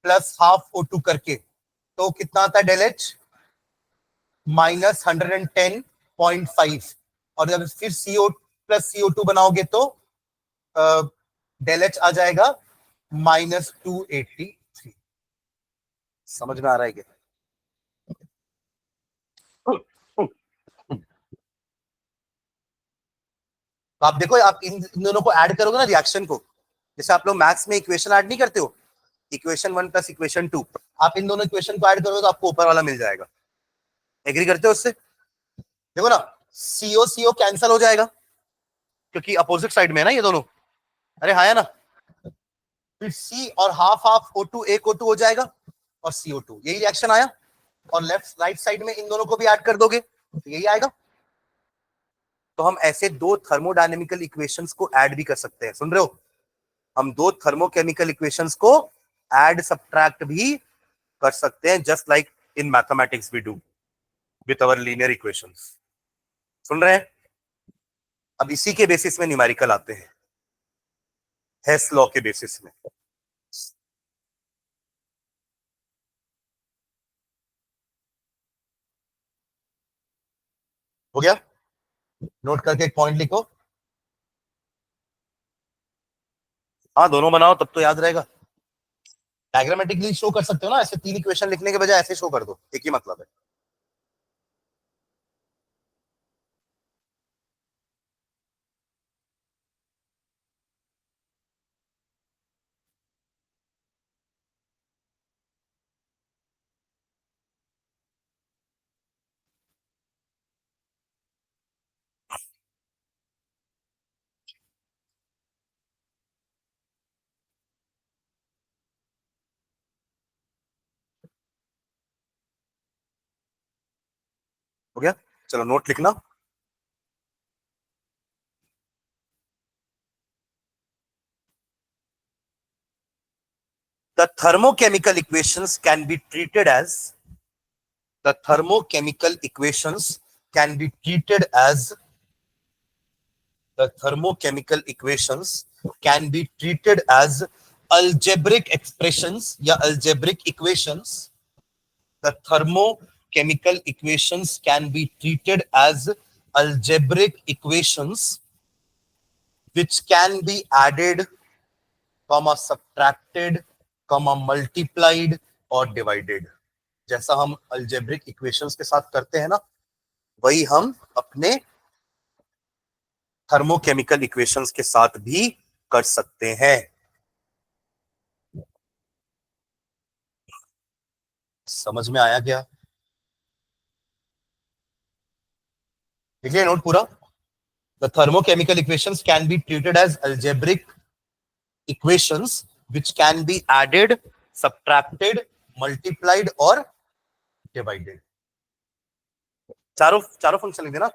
Speaker 1: प्लस हाफ O2 करके, तो कितना आता है डेल H? माइनस 110.5. और जब फिर CO प्लस CO2 बनाओगे तो डेल H आ जाएगा माइनस 283. समझ में आ रहा है क्या? तो आप देखो, आप इन दोनों को ऐड करोगे ना रिएक्शन को, जैसे आप लोग मैथ्स में इक्वेशन ऐड नहीं करते हो, इक्वेशन 1 प्लस इक्वेशन 2, आप इन दोनों इक्वेशन को ऐड करोगे तो आपको ऊपर वाला मिल जाएगा। एग्री करते हो उससे? देखो ना, सीओ सीओ कैंसिल हो जाएगा क्योंकि अपोजिट साइड में है ना ये दोनों। अरे हाँ है ना। फिर सी और हाफ हाफ O2 एक O2 हो जाएगा और CO2, यही रिएक्शन आया। और लेफ्ट राइट साइड में इन दोनों को भी ऐड कर दोगे तो यही आएगा। तो हम ऐसे दो थर्मोडायनेमिकल इक्वेशंस को ऐड भी कर सकते हैं, सुन रहे हो? हम दो थर्मोकेमिकल इक्वेशंस को ऐड सब्ट्रैक्ट भी कर सकते हैं, just like in mathematics we do with our linear equations. सुन रहे हैं? अब इसी के बेसिस में न्यूमेरिकल आते हैं, हेस लॉ के बेसिस में। हो गया? नोट करके एक पॉइंट लिखो। हाँ दोनों बनाओ तब तो याद रहेगा। डायग्रामेटिकली शो कर सकते हो ना, ऐसे तीन इक्वेशन लिखने के बजाय ऐसे शो कर दो, एक ही मतलब है। हो गया? चलो नोट लिखना। The thermochemical equations can be treated as the thermochemical equations can be treated as the thermochemical equations can be treated as algebraic expressions या algebraic equations. The thermochemical equations can be treated as algebraic equations which can be added, comma subtracted, comma multiplied और divided. जैसा हम अल्जेब्रिक इक्वेशंस के साथ करते हैं ना, वही हम अपने थर्मोकेमिकल इक्वेशंस के साथ भी कर सकते हैं। समझ में आया क्या? देखिए नोट पूरा। The thermochemical equations can be treated as algebraic equations which can be added, subtracted, multiplied और divided. चारों चारों फंक्शन लिख देना,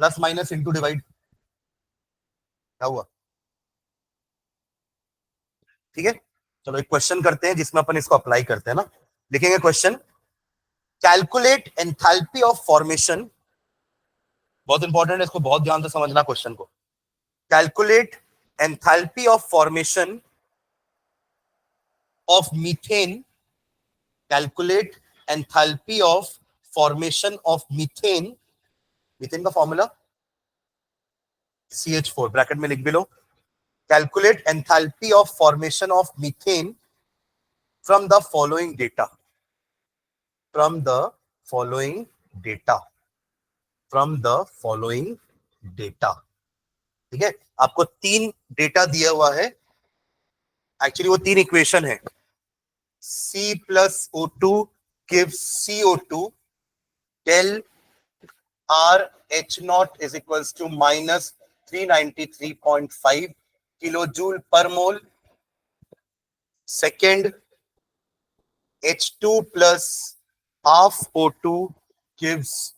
Speaker 1: प्लस माइनस इंटू डिवाइड। क्या हुआ? ठीक है, चलो एक क्वेश्चन करते हैं जिसमें अपन इसको अप्लाई करते हैं ना। लिखेंगे question, calculate enthalpy of formation. बहुत इंपॉर्टेंट है, इसको बहुत ध्यान से समझना क्वेश्चन को। Calculate enthalpy of formation of methane. Calculate enthalpy of formation of methane. Methane का फॉर्मूला CH4, ब्रैकेट में लिख भी लो। Calculate enthalpy of formation of methane from the following data. From the following data. From the following data. ठीक है, आपको तीन डेटा दिया हुआ है, एक्चुअली वो तीन इक्वेशन है। C plus O2 gives CO2. Del RH naught is equals to minus 393.5 kilojoule per mole. Second, H2 plus half O2 gives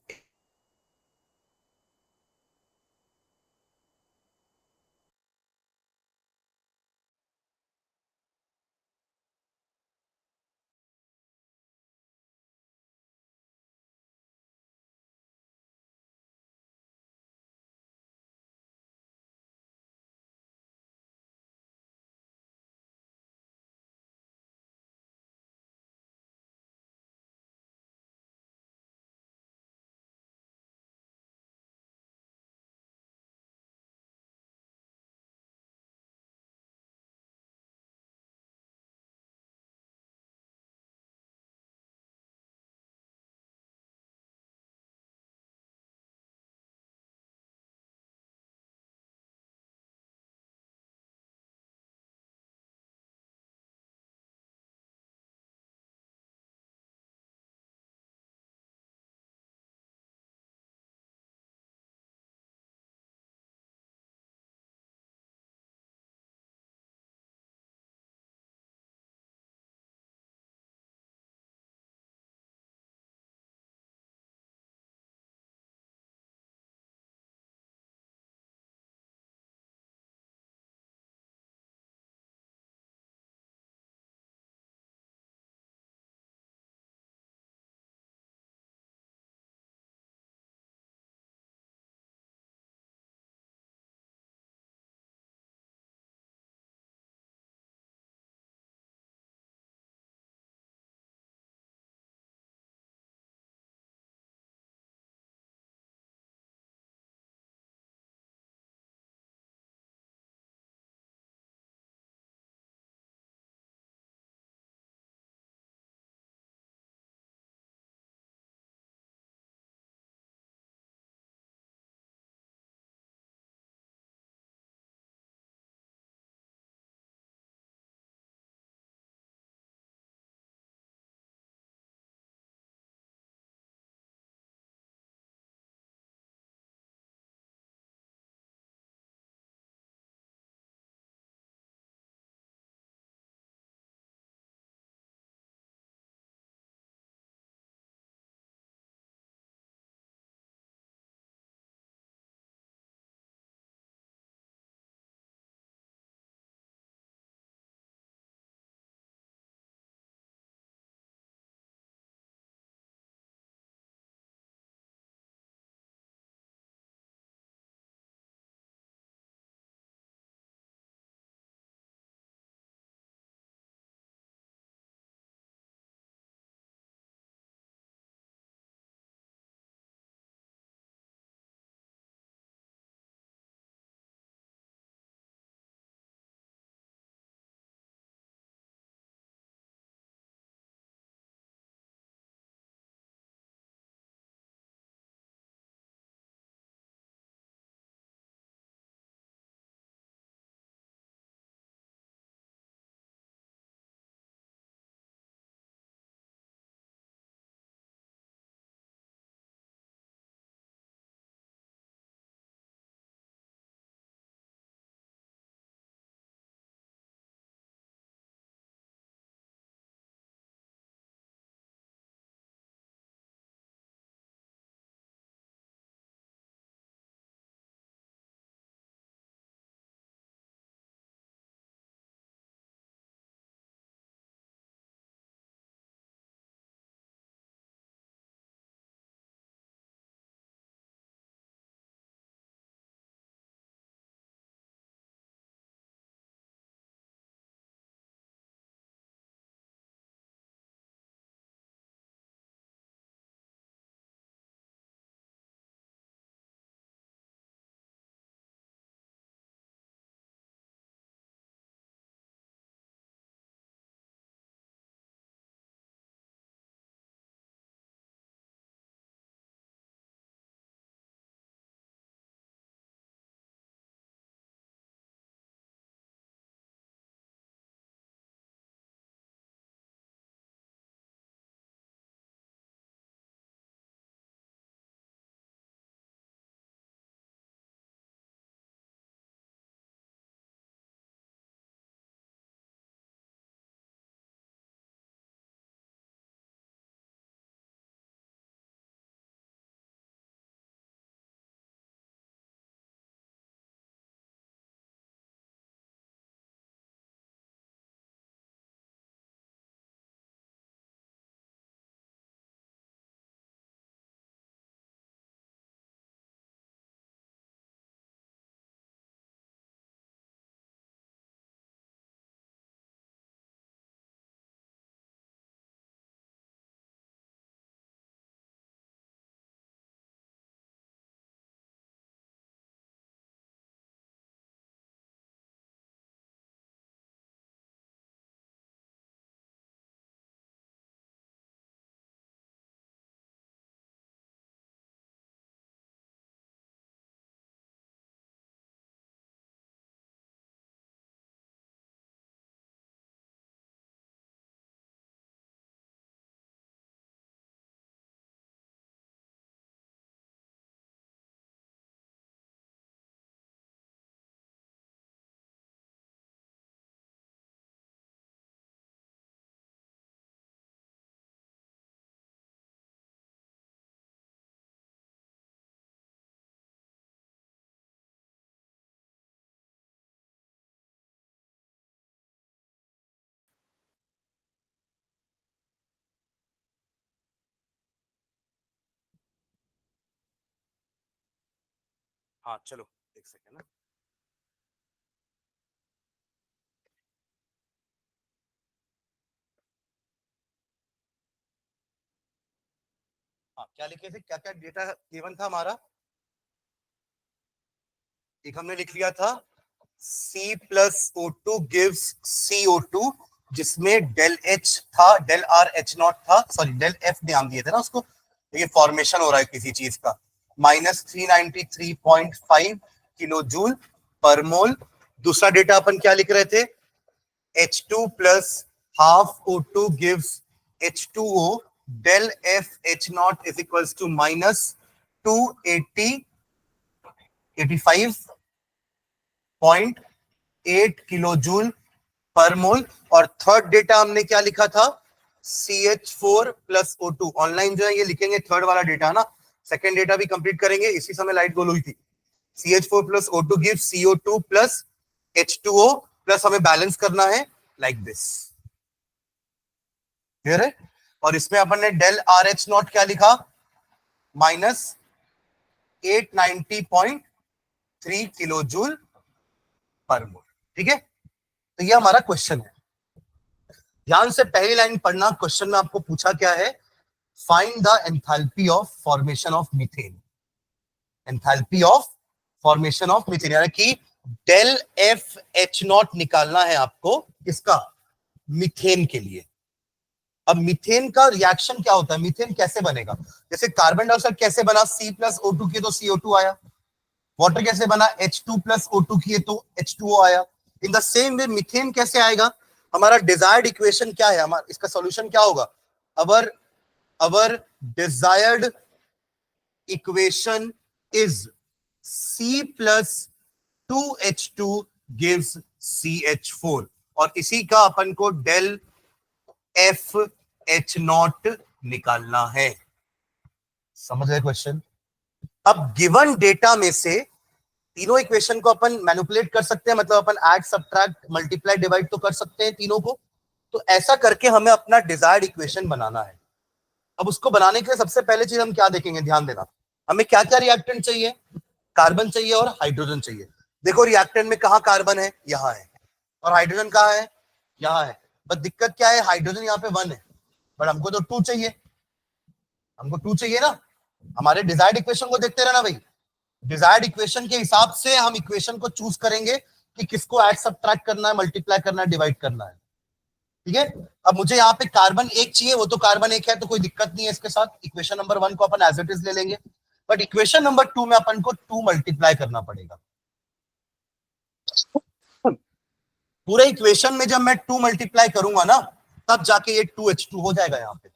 Speaker 1: हाँ चलो एक सेकेंड ना। हाँ क्या लिखे थे, क्या क्या डेटा गिवन था हमारा? एक हमने लिख लिया था C plus O two gives CO2, जिसमें डेल एच था, डेल आर एच नॉट था, सॉरी डेल एफ नाम दिए थे ना उसको। ये फॉर्मेशन हो रहा है किसी चीज का। -393.5 किलो जूल पर मोल। दूसरा डेटा अपन क्या लिख रहे थे? H2 plus half O2 gives H2O, del F H nought is equals to -285.8 kilo joule per mole. और थर्ड डेटा हमने क्या लिखा था? CH4 plus O2। ऑनलाइन जो है ये लिखेंगे थर्ड वाला डेटा ना, सेकेंड डेटा भी कंप्लीट करेंगे। इसी समय लाइट गोल हुई थी। CH4 plus O2 gives CO2 plus H2O plus हमें बैलेंस करना है लाइक दिस। क्लियर है? और इसमें अपन ने डेल आर एच नॉट क्या लिखा? -890.3 किलो जूल पर मोल। ठीक है, तो ये हमारा क्वेश्चन है। ध्यान से पहली लाइन पढ़ना। क्वेश्चन में आपको पूछा क्या है? Find the enthalpy of formation of methane. Enthalpy of formation of methane, यानी कि डेल एफ एच नॉट निकालना है आपको। किसका? मीथेन के लिए। अब मीथेन का रिएक्शन क्या होता है? मीथेन कैसे बनेगा? जैसे कार्बन डाइऑक्साइड कैसे बना? C+O2 किए तो CO2 आया। वाटर कैसे बना? H2+O2 किए तो H2O आया। In the same way methane कैसे आएगा? हमारा डिजायर्ड इक्वेशन क्या है? हमारा इसका सॉल्यूशन क्या होगा? Our our desired equation is C+2H2 gives CH4, और इसी का अपन को डेल एफ एच नॉट निकालना है। समझ गए क्वेश्चन? अब गिवन डेटा में से तीनों इक्वेशन को अपन मैनिपुलेट कर सकते हैं, मतलब अपन ऐड सब्ट्रैक्ट मल्टीप्लाई डिवाइड तो कर सकते हैं तीनों को। तो ऐसा करके हमें अपना डिजायर्ड इक्वेशन बनाना है। अब उसको बनाने के लिए सबसे पहले चीज हम क्या देखेंगे? ध्यान देना, हमें क्या क्या रिएक्टेंट चाहिए? कार्बन चाहिए और हाइड्रोजन चाहिए। देखो रिएक्टेंट में कहा कार्बन है? यहाँ है। और हाइड्रोजन कहाँ है? यहाँ है। बस दिक्कत क्या है? हाइड्रोजन यहाँ पे 1 है, बट हमको तो 2 चाहिए। हमको 2 चाहिए ना। हमारे डिजायर्ड इक्वेशन को देखते रहना भाई। डिजायर्ड इक्वेशन के हिसाब से हम इक्वेशन को चूज करेंगे कि किसको ऐड सब्ट्रैक्ट करना है, मल्टीप्लाई करना है, डिवाइड करना है। ठीक है, अब मुझे यहाँ पे कार्बन 1 चाहिए, वो तो कार्बन 1 है तो कोई दिक्कत नहीं है इसके साथ। इक्वेशन नंबर 1 को अपन एज इट इज ले लेंगे, बट इक्वेशन नंबर 2 में अपन को 2 मल्टीप्लाई करना पड़ेगा। पूरे इक्वेशन में जब मैं 2 मल्टीप्लाई करूंगा ना, तब जाके ये 2H2 हो जाएगा। यहाँ पे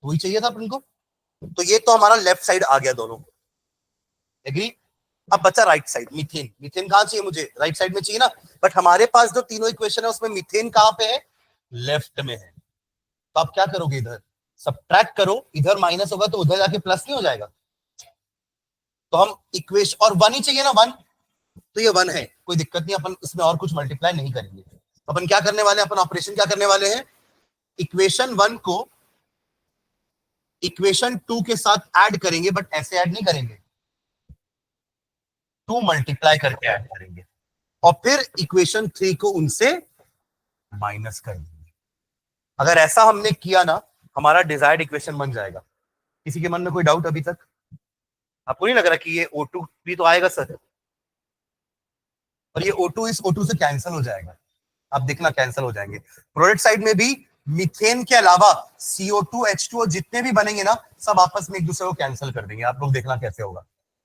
Speaker 1: वही चाहिए था अपन को। तो ये तो हमारा लेफ्ट साइड आ गया दोनों। एग्री? अब बचा राइट साइड, मीथेन। मीथेन कहां चाहिए मुझे? राइट साइड में चाहिए ना। बट हमारे पास जो तीनों इक्वेशन है उसमें मीथेन कहां पे है? लेफ्ट में है। तो आप क्या करोगे? इधर सब्ट्रैक्ट करो, इधर माइनस होगा तो उधर जाके प्लस नहीं हो जाएगा? तो हम इक्वेशन, और 1 ही चाहिए ना, 1। तो ये 1 है, कोई दिक्कत नहीं, अपन इसमें और कुछ मल्टीप्लाई नहीं करेंगे। तो अपन क्या करने वाले हैं? अपन ऑपरेशन क्या करने वाले हैं? इक्वेशन 1 को इक्वेशन 2 के साथ ऐड करेंगे, बट ऐसे ऐड नहीं करेंगे, 2 मल्टीप्लाई करके ऐड करेंगे, और फिर इक्वेशन 3 को उनसे माइनस कर देंगे। अगर ऐसा हमने किया ना, हमारा डिजायर्ड इक्वेशन बन जाएगा। किसी के मन में कोई डाउट अभी तक? आपको नहीं लग रहा कि ये O2 भी तो आएगा सर? और ये O2 इस O2 से कैंसिल हो जाएगा। आप देखना कैंसिल हो जाएंगे। प्रोडक्ट साइड में भी मीथेन के अलावा CO2 H2O जितने भी बनेंगे ना, सब आपस में एक दूसरे को कैंसिल कर देंगे। आप लोग देखना कैसे होगा।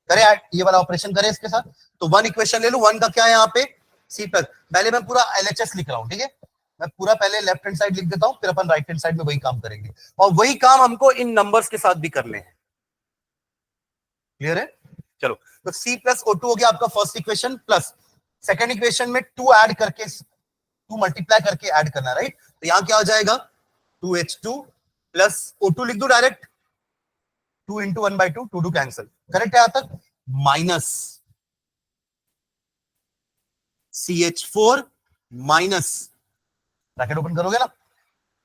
Speaker 1: करें ये वाला ऑपरेशन करें इसके साथ। तो 1 इक्वेशन ले लो। 1 का क्या है यहाँ पे? C plus. पहले मैं पूरा LHS लिख रहा हूँ, ठीक है? मैं पूरा पहले लेफ्ट हैंड साइड लिख देता हूँ, फिर अपन राइट हैंड साइड में वही काम करेंगे, और वही काम हमको इन नंबर्स के साथ भी करने हैं। क्लियर है? चलो, तो C+O2 हो गया आपका first equation, plus second equation में 2 ऐड करके, 2 मल्टीप्लाई करके ऐड करना, राइट? तो यहां क्या हो जाएगा? 2H2 प्लस O2 लिख दो डायरेक्ट, 2 इंटू 1/2, 2 कैंसिल। करेक्ट है यहां तक? Minus CH4 minus, bracket open करोगे ना तो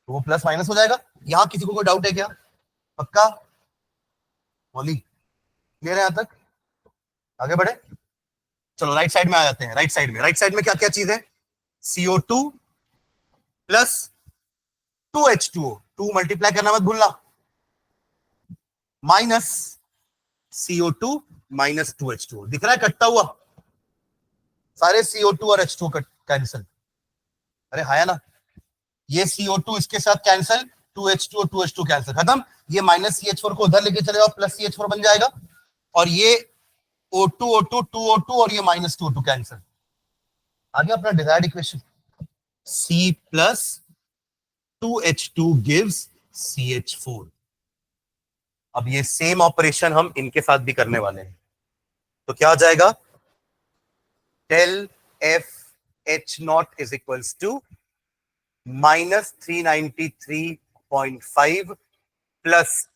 Speaker 1: वो प्लस माइनस हो जाएगा। यहां किसी को कोई डाउट है क्या? पक्का? मौली क्लियर है यहां तक? आगे बढ़े, चलो राइट साइड में आ जाते हैं। राइट साइड में क्या क्या चीज है? CO2 प्लस 2H2O, 2 मल्टीप्लाई करना मत भूलना, माइनस CO2 माइनस 2H2O। दिख रहा है कटता हुआ? सारे CO2 और H2O कैंसिल। अरे हाया ना, ये CO2 इसके साथ कैंसिल, 2H2O 2H2 कैंसिल, खत्म। ये माइनस CH4 को उधर लेके चले जाओ, प्लस CH4 बन जाएगा। और ये O2 O2 2O2 और ये माइनस 2O2 कैंसिल। आ गया अपना desired equation. C plus 2H2 gives CH4। अब ये सेम ऑपरेशन हम इनके साथ भी करने वाले हैं, तो क्या हो जाएगा? del FH0 is equals to minus 393.5 plus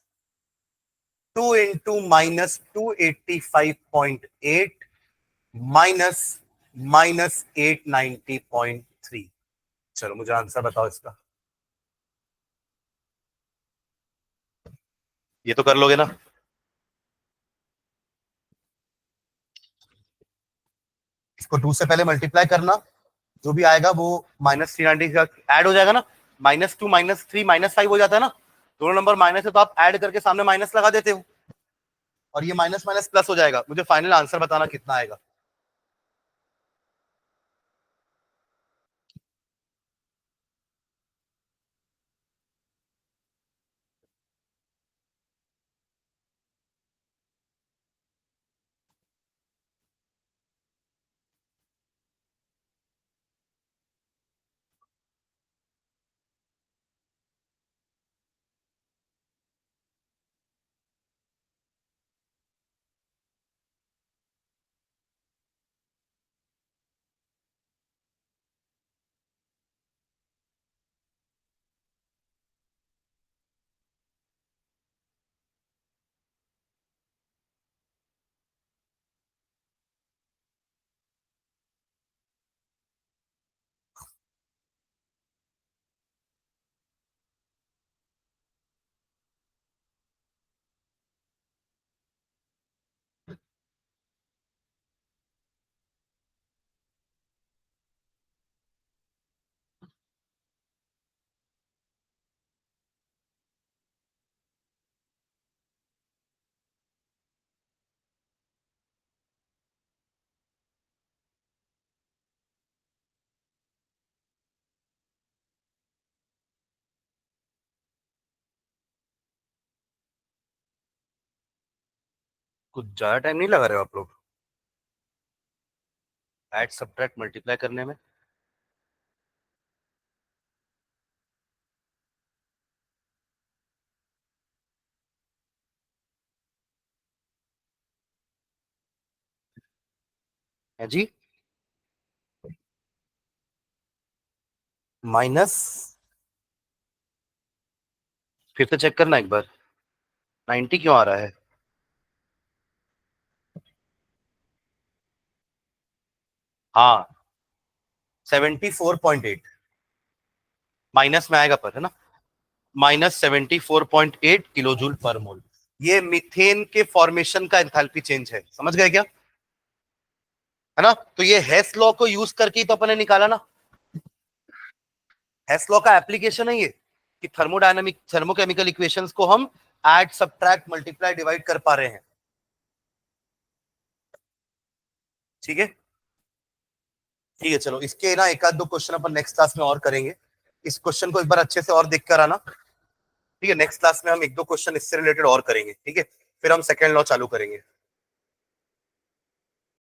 Speaker 1: 2 into minus 285.8 minus minus 890.3। चलो मुझे आंसर बताओ इसका। ये तो कर लोगे ना? इसको 2 से पहले मल्टीप्लाई करना, जो भी आएगा वो माइनस 390 ऐड हो जाएगा ना। -2 -3 -5 हो जाता है ना, दोनों नंबर माइनस है तो आप ऐड करके सामने माइनस लगा देते हो, और ये माइनस माइनस प्लस हो जाएगा। मुझे फाइनल आंसर बताना कितना आएगा। कुछ ज्यादा टाइम नहीं लगा रहे हो आप लोग ऐड सब्ट्रैक्ट मल्टीप्लाई करने में? है जी? माइनस, फिर से चेक करना एक बार, 90 क्यों आ रहा है? हाँ, 74.8 माइनस में आएगा पर, है ना? -74.8 किलोजूल पर मोल। ये मीथेन के फॉर्मेशन का एंथैल्पी चेंज है, समझ गए क्या? है ना? तो ये हेस लॉ को यूज करके ही तो अपन ने निकाला ना। हेस लॉ का एप्लीकेशन है ये, कि थर्मोडायनामिक थर्मोकेमिकल इक्वेशंस को हम ऐड सब्ट्रैक्ट मल्टीप्लाई डिवाइड कर पा रहे हैं। ठीक है, ठीक है, चलो इसके ना एक आध दो क्वेश्चन अपन नेक्स्ट क्लास में और करेंगे। इस क्वेश्चन को एक बार अच्छे से और देख कर आना। ठीक है, नेक्स्ट क्लास में हम एक दो क्वेश्चन इससे रिलेटेड और करेंगे। ठीक है, फिर हम सेकेंड लॉ चालू करेंगे।